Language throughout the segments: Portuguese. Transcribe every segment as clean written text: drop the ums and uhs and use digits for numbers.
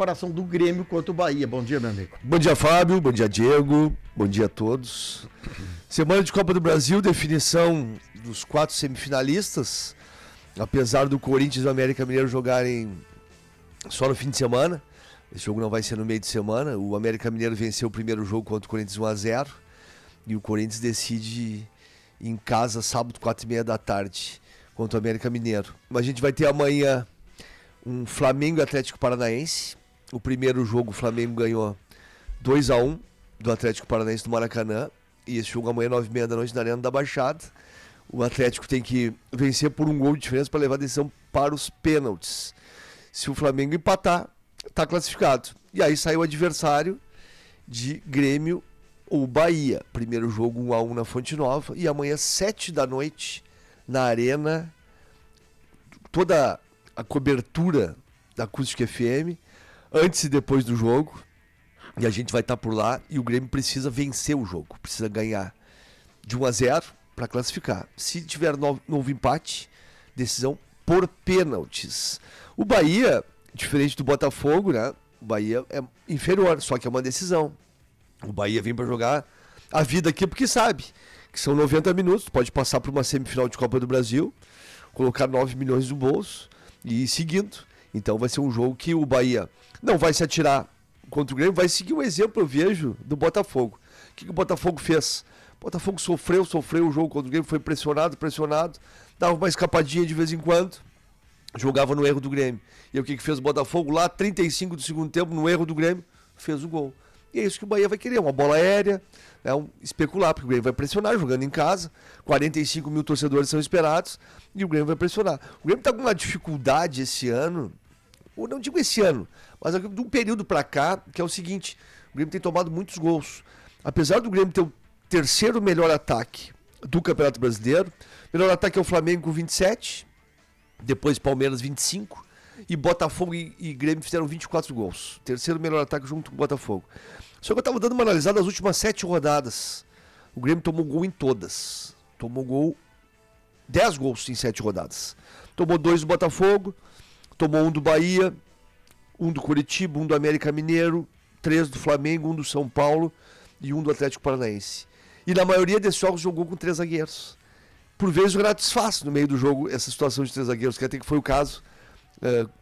preparação do Grêmio contra o Bahia. Bom dia, meu amigo. Bom dia, Fábio. Bom dia, Diego. Bom dia a todos. Semana de Copa do Brasil, definição dos 4 semifinalistas. Apesar do Corinthians e do América Mineiro jogarem só no fim de semana, esse jogo não vai ser no meio de semana. O América Mineiro venceu o primeiro jogo contra o Corinthians 1-0 e o Corinthians decide em casa, sábado, 4h30 da tarde, contra o América Mineiro. A gente vai ter amanhã um Flamengo e Atlético Paranaense. O primeiro jogo o Flamengo ganhou 2-1 do Atlético Paranaense do Maracanã. E esse jogo amanhã, 9h30 da noite, na Arena da Baixada. O Atlético tem que vencer por um gol de diferença para levar a decisão para os pênaltis. Se o Flamengo empatar, está classificado. E aí sai o adversário de Grêmio ou Bahia. Primeiro jogo 1-1 na Fonte Nova. E amanhã, 7 da noite, na Arena, toda a cobertura da Acústica FM, antes e depois do jogo. E a gente vai estar por lá. E o Grêmio precisa vencer o jogo. Precisa ganhar de 1-0 para classificar. Se tiver novo empate, decisão por pênaltis. O Bahia, diferente do Botafogo, né? O Bahia é inferior, só que é uma decisão. O Bahia vem para jogar a vida aqui porque sabe que são 90 minutos, pode passar por uma semifinal de Copa do Brasil, colocar 9 milhões no bolso e ir seguindo. Então vai ser um jogo que o Bahia não vai se atirar contra o Grêmio, vai seguir o exemplo, eu vejo, do Botafogo. O que o Botafogo fez? O Botafogo sofreu o jogo contra o Grêmio, foi pressionado, dava uma escapadinha de vez em quando, jogava no erro do Grêmio. E o que fez o Botafogo? Lá, 35 do segundo tempo, no erro do Grêmio, fez o gol. E é isso que o Bahia vai querer, uma bola aérea, né, especular, porque o Grêmio vai pressionar, jogando em casa, 45 mil torcedores são esperados, e o Grêmio vai pressionar. O Grêmio está com uma dificuldade esse ano, ou não digo esse ano, mas de um período para cá, que é o seguinte: o Grêmio tem tomado muitos gols. Apesar do Grêmio ter o terceiro melhor ataque do Campeonato Brasileiro, o melhor ataque é o Flamengo com 27, depois Palmeiras 25, e Botafogo e Grêmio fizeram 24 gols. Terceiro melhor ataque junto com o Botafogo. Só que eu estava dando uma analisada nas últimas 7 rodadas. O Grêmio tomou gol em todas. Tomou gol, 10 gols em 7 rodadas. Tomou 2 do Botafogo, tomou 1 do Bahia, 1 do Curitiba, 1 do América Mineiro, 3 do Flamengo, 1 do São Paulo e 1 do Atlético Paranaense. E na maioria desses jogos jogou com 3 zagueiros. Por vezes o Renato desfaz no meio do jogo essa situação de 3 zagueiros, que até que foi o caso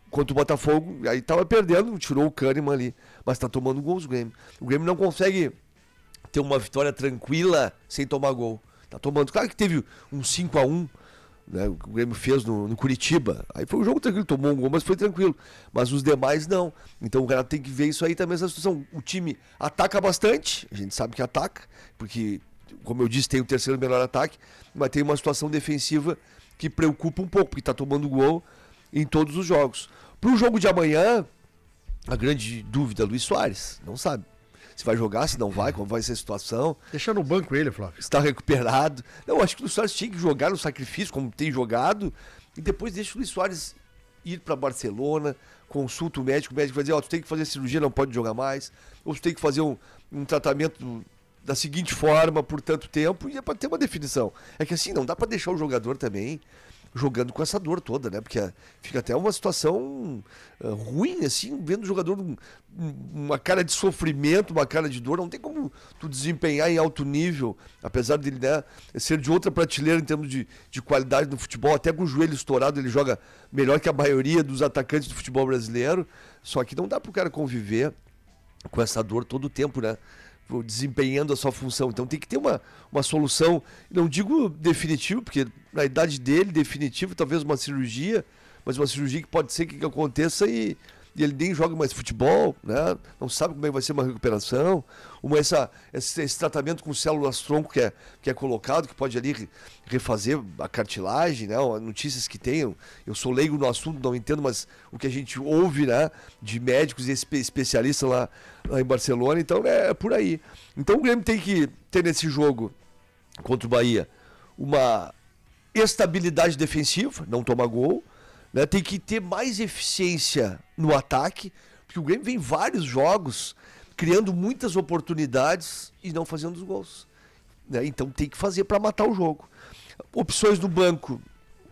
contra o Botafogo. Aí estava perdendo, tirou o Kahneman ali, mas está tomando gols o Grêmio. O Grêmio não consegue ter uma vitória tranquila sem tomar gol. Tá tomando. Claro que teve um 5-1, né, o Grêmio fez no Curitiba. Aí foi um jogo tranquilo, tomou um gol, mas foi tranquilo. Mas os demais não. Então o Renato tem que ver isso aí também, essa situação. O time ataca bastante, a gente sabe que ataca, porque, como eu disse, tem o terceiro melhor ataque, mas tem uma situação defensiva que preocupa um pouco, porque está tomando gol em todos os jogos. Para o jogo de amanhã, a grande dúvida, Luis Soares, não sabe se vai jogar, se não vai, como vai ser a situação. Deixa no banco ele, Flávio. Está recuperado. Não, acho que o Luis Soares tinha que jogar no sacrifício, como tem jogado, e depois deixa o Luis Soares ir para Barcelona, consulta o médico vai dizer, tu tem que fazer cirurgia, não pode jogar mais, ou tu tem que fazer um tratamento da seguinte forma por tanto tempo, e é para ter uma definição. É que assim, não dá para deixar o jogador também jogando com essa dor toda, né? Porque fica até uma situação ruim, assim, vendo o jogador uma cara de sofrimento, uma cara de dor. Não tem como tu desempenhar em alto nível, apesar dele, né, ser de outra prateleira em termos de qualidade no futebol. Até com o joelho estourado ele joga melhor que a maioria dos atacantes do futebol brasileiro. Só que não dá pro cara conviver com essa dor todo o tempo, né? Desempenhando a sua função. Então tem que ter uma solução, não digo definitiva, porque na idade dele, definitivo, talvez uma cirurgia, mas uma cirurgia que pode ser que aconteça e ele nem joga mais futebol, né? Não sabe como é que vai ser uma recuperação, esse tratamento com células-tronco que é colocado, que pode ali refazer a cartilagem, né? Notícias que tem, eu sou leigo no assunto, não entendo, mas o que a gente ouve, né, de médicos e especialistas lá em Barcelona, então é por aí. Então o Grêmio tem que ter nesse jogo contra o Bahia uma estabilidade defensiva, não tomar gol, né? Tem que ter mais eficiência no ataque, porque o Grêmio vem vários jogos criando muitas oportunidades e não fazendo os gols, né? Então tem que fazer para matar o jogo. Opções no banco,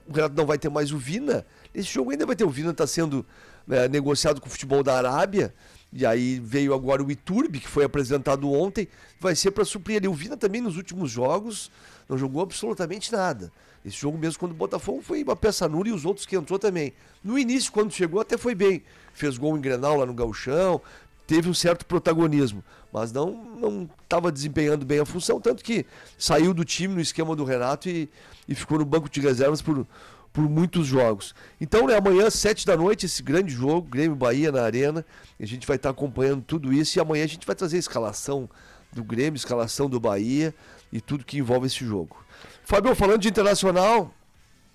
o Renato não vai ter mais o Vina. Esse jogo ainda vai ter o Vina, está sendo negociado com o futebol da Arábia, e aí veio agora o Iturbe, que foi apresentado ontem, vai ser para suprir ali. O Vina também nos últimos jogos não jogou absolutamente nada. Esse jogo mesmo, quando o Botafogo foi uma peça nula, e os outros que entrou também. No início, quando chegou, até foi bem. Fez gol em Grenal lá no Gauchão, teve um certo protagonismo, mas não estava desempenhando bem a função, tanto que saiu do time no esquema do Renato e ficou no banco de reservas por muitos jogos. Então, né, amanhã, 7 da noite, esse grande jogo, Grêmio-Bahia na Arena, a gente vai estar acompanhando tudo isso, e amanhã a gente vai trazer a escalação do Grêmio, escalação do Bahia e tudo que envolve esse jogo. Fábio, falando de Internacional,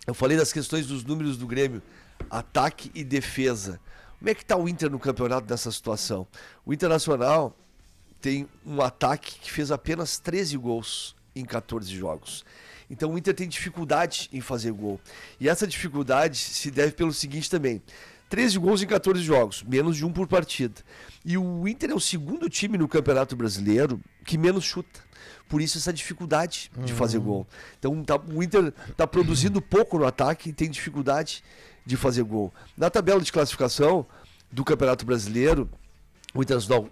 eu falei das questões dos números do Grêmio, ataque e defesa. Como é que está o Inter no campeonato nessa situação? O Internacional tem um ataque que fez apenas 13 gols em 14 jogos. Então o Inter tem dificuldade em fazer gol. E essa dificuldade se deve pelo seguinte também: 13 gols em 14 jogos, menos de um por partida. E o Inter é o segundo time no Campeonato Brasileiro que menos chuta. Por isso essa dificuldade de fazer gol. Então o Inter está produzindo pouco no ataque e tem dificuldade de fazer gol. Na tabela de classificação do Campeonato Brasileiro, o Internacional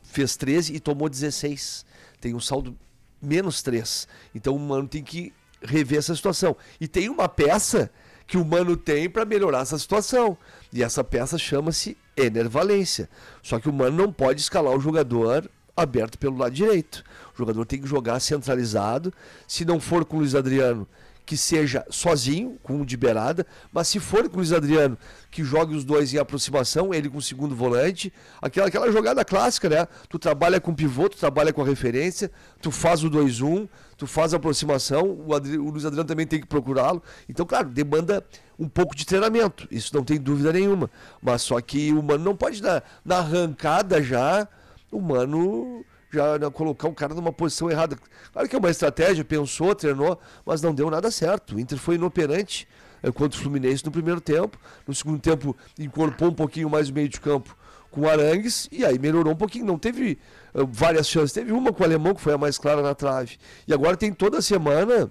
fez 13 e tomou 16. Tem um saldo menos 3. Então o Mano tem que rever essa situação. E tem uma peça que o Mano tem para melhorar essa situação. E essa peça chama-se Ener Valencia. Só que o Mano não pode escalar o jogador aberto pelo lado direito. O jogador tem que jogar centralizado. Se não for com o Luiz Adriano, que seja sozinho, com o de beirada, mas se for com o Luiz Adriano, que jogue os dois em aproximação, ele com o segundo volante, aquela jogada clássica, né? Tu trabalha com pivô, tu trabalha com a referência, tu faz o 2-1, tu faz a aproximação, o Luiz Adriano também tem que procurá-lo. Então, claro, demanda um pouco de treinamento, isso não tem dúvida nenhuma, mas só que o Mano não pode dar na arrancada já, o Mano já colocar o cara numa posição errada. Claro que é uma estratégia, pensou, treinou, mas não deu nada certo. O Inter foi inoperante contra o Fluminense no primeiro tempo. No segundo tempo, incorporou um pouquinho mais o meio de campo com o Arangues, e aí melhorou um pouquinho. Não teve várias chances. Teve uma com o Alemão, que foi a mais clara na trave. E agora tem toda a semana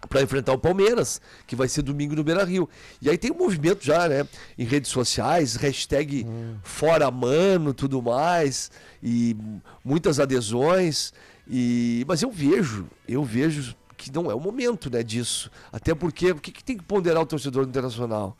para enfrentar o Palmeiras, que vai ser domingo no Beira-Rio. E aí tem um movimento já, né, em redes sociais, hashtag fora Mano, tudo mais, e muitas adesões, mas eu vejo que não é o momento, né, disso. Até porque, o que tem que ponderar o torcedor internacional?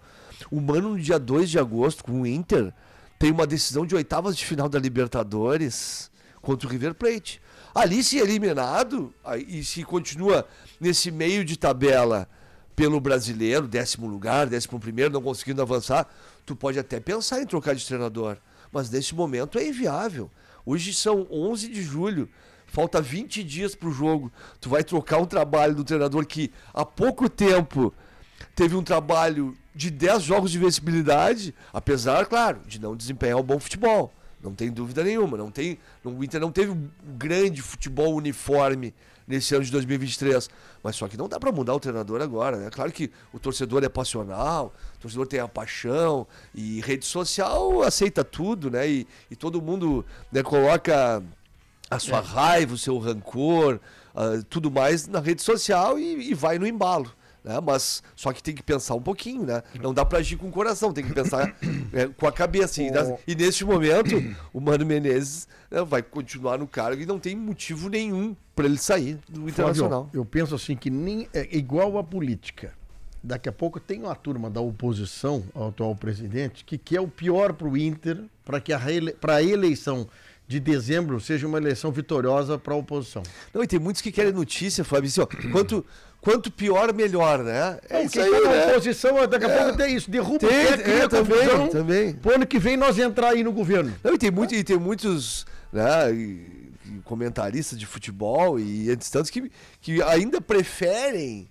O Mano, no dia 2 de agosto, com o Inter, tem uma decisão de oitavas de final da Libertadores contra o River Plate. Ali, se eliminado, e se continua nesse meio de tabela pelo brasileiro, 10º lugar, 11º, não conseguindo avançar, tu pode até pensar em trocar de treinador. Mas nesse momento é inviável. Hoje são 11 de julho, falta 20 dias pro jogo. Tu vai trocar um trabalho do treinador que há pouco tempo teve um trabalho de 10 jogos de vencibilidade, apesar, claro, de não desempenhar um bom futebol. Não tem dúvida nenhuma. O Inter não teve um grande futebol uniforme nesse ano de 2023. Mas só que não dá para mudar o treinador agora, né? Claro que o torcedor é passional, o torcedor tem a paixão, e rede social aceita tudo, né? E todo mundo, né, coloca a sua raiva, o seu rancor, tudo mais na rede social e vai no embalo. Né? Mas só que tem que pensar um pouquinho, né? Não dá pra agir com o coração, tem que pensar com a cabeça. E neste momento, o Mano Menezes, né, vai continuar no cargo e não tem motivo nenhum para ele sair do Internacional. Flávio, eu penso assim que nem é igual a política. Daqui a pouco tem uma turma da oposição ao atual presidente que quer o pior pro Inter para que a eleição de dezembro seja uma eleição vitoriosa para a oposição. Não, e tem muitos que querem notícia, Fábio, assim, ó, quanto pior, melhor, né? É isso aí, né? A oposição, daqui a pouco tem isso, derruba o pé, cria confusão. Também. Pro ano que vem nós entrar aí no governo. Não, e tem muitos, né, comentaristas de futebol e entre tantos que ainda preferem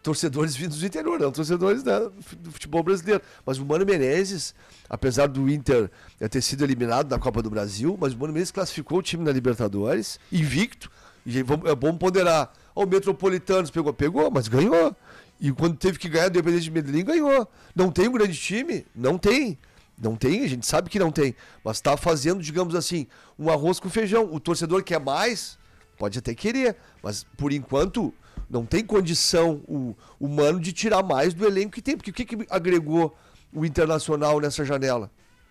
torcedores vindos do interior, não torcedores, né, do futebol brasileiro. Mas o Mano Menezes, apesar do Inter ter sido eliminado da Copa do Brasil, mas o Mano Menezes classificou o time na Libertadores, invicto, e é bom ponderar. O Metropolitanos pegou, mas ganhou. E quando teve que ganhar, o Independente de Medellín ganhou. Não tem um grande time? Não tem, a gente sabe que não tem. Mas está fazendo, digamos assim, um arroz com feijão. O torcedor quer mais, pode até querer, mas por enquanto não tem condição o Mano de tirar mais do elenco que tem. Porque o que agregou o Internacional nessa janela?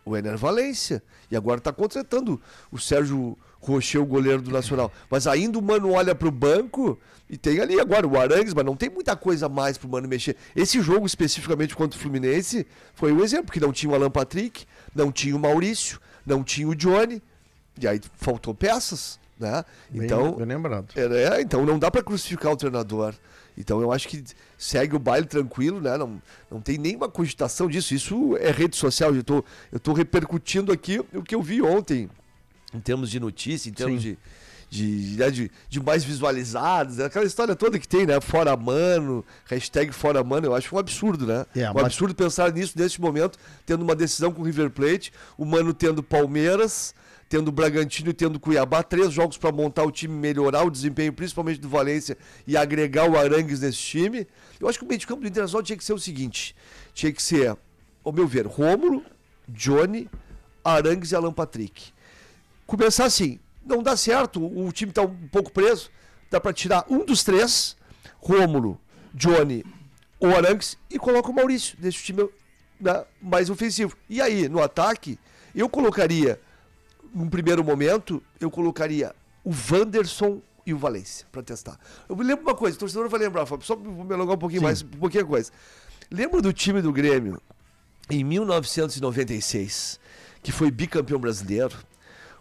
o Ener Valencia. E agora está contratando o Sérgio Rocher, o goleiro do Nacional. Mas ainda o Mano olha para o banco e tem ali agora o Arangues, mas não tem muita coisa mais para o Mano mexer. Esse jogo especificamente contra o Fluminense foi um exemplo, que não tinha o Alan Patrick, não tinha o Maurício, não tinha o Johnny, e aí faltou peças, né? Então, bem lembrado. Então não dá para crucificar o treinador. Então eu acho que segue o baile tranquilo, né? Não tem nenhuma cogitação disso. Isso é rede social. Eu tô repercutindo aqui o que eu vi ontem, em termos de notícia, em termos de mais visualizados, aquela história toda que tem, né? Fora Mano, hashtag Fora Mano, eu acho um absurdo, né? Um absurdo pensar nisso neste momento, tendo uma decisão com o River Plate, o Mano tendo Palmeiras, tendo o Bragantino e tendo o Cuiabá, 3 jogos para montar o time, melhorar o desempenho, principalmente do Valência, e agregar o Arangues nesse time. Eu acho que o meio de campo do Internacional tinha que ser o seguinte, tinha que ser, ao meu ver, Rômulo, Johnny, Arangues e Alan Patrick. Começar assim, não dá certo, o time está um pouco preso, dá para tirar um dos 3, Rômulo, Johnny ou Arangues, e coloca o Maurício, deixa o time, né, mais ofensivo. E aí, no ataque, eu colocaria, num primeiro momento, o Wanderson e o Valencia, para testar. Eu me lembro uma coisa, o torcedor vai lembrar, só vou me alongar um pouquinho mais, um pouquinho a coisa. Lembra do time do Grêmio, em 1996, que foi bicampeão brasileiro?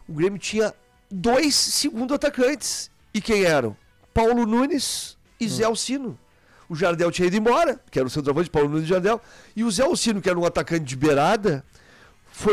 O Grêmio tinha 2 segundo atacantes. E quem eram? Paulo Nunes e Zé Alcino. O Jardel tinha ido embora, que era o centroavante, Paulo Nunes e Jardel. E o Zé Alcino, que era um atacante de beirada,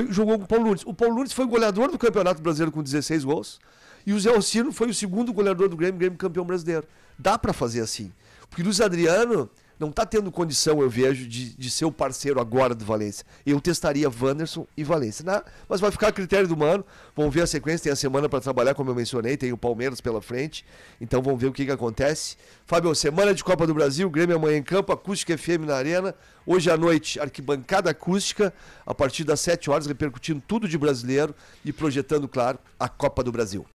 jogou com o Paulo Nunes. O Paulo Nunes foi goleador do Campeonato Brasileiro com 16 gols. E o Zé Alcino foi o segundo goleador do Grêmio campeão brasileiro. Dá pra fazer assim. Porque o Luiz Adriano não tá tendo condição, eu vejo, de ser o parceiro agora do Valência. Eu testaria Wanderson e Valência, né? Mas vai ficar a critério do Mano. Vamos ver a sequência, tem a semana para trabalhar, como eu mencionei, tem o Palmeiras pela frente. Então vamos ver o que acontece. Fábio, semana de Copa do Brasil, Grêmio amanhã em campo, Acústica FM na Arena. Hoje à noite, arquibancada acústica, a partir das 7 horas, repercutindo tudo de brasileiro e projetando, claro, a Copa do Brasil.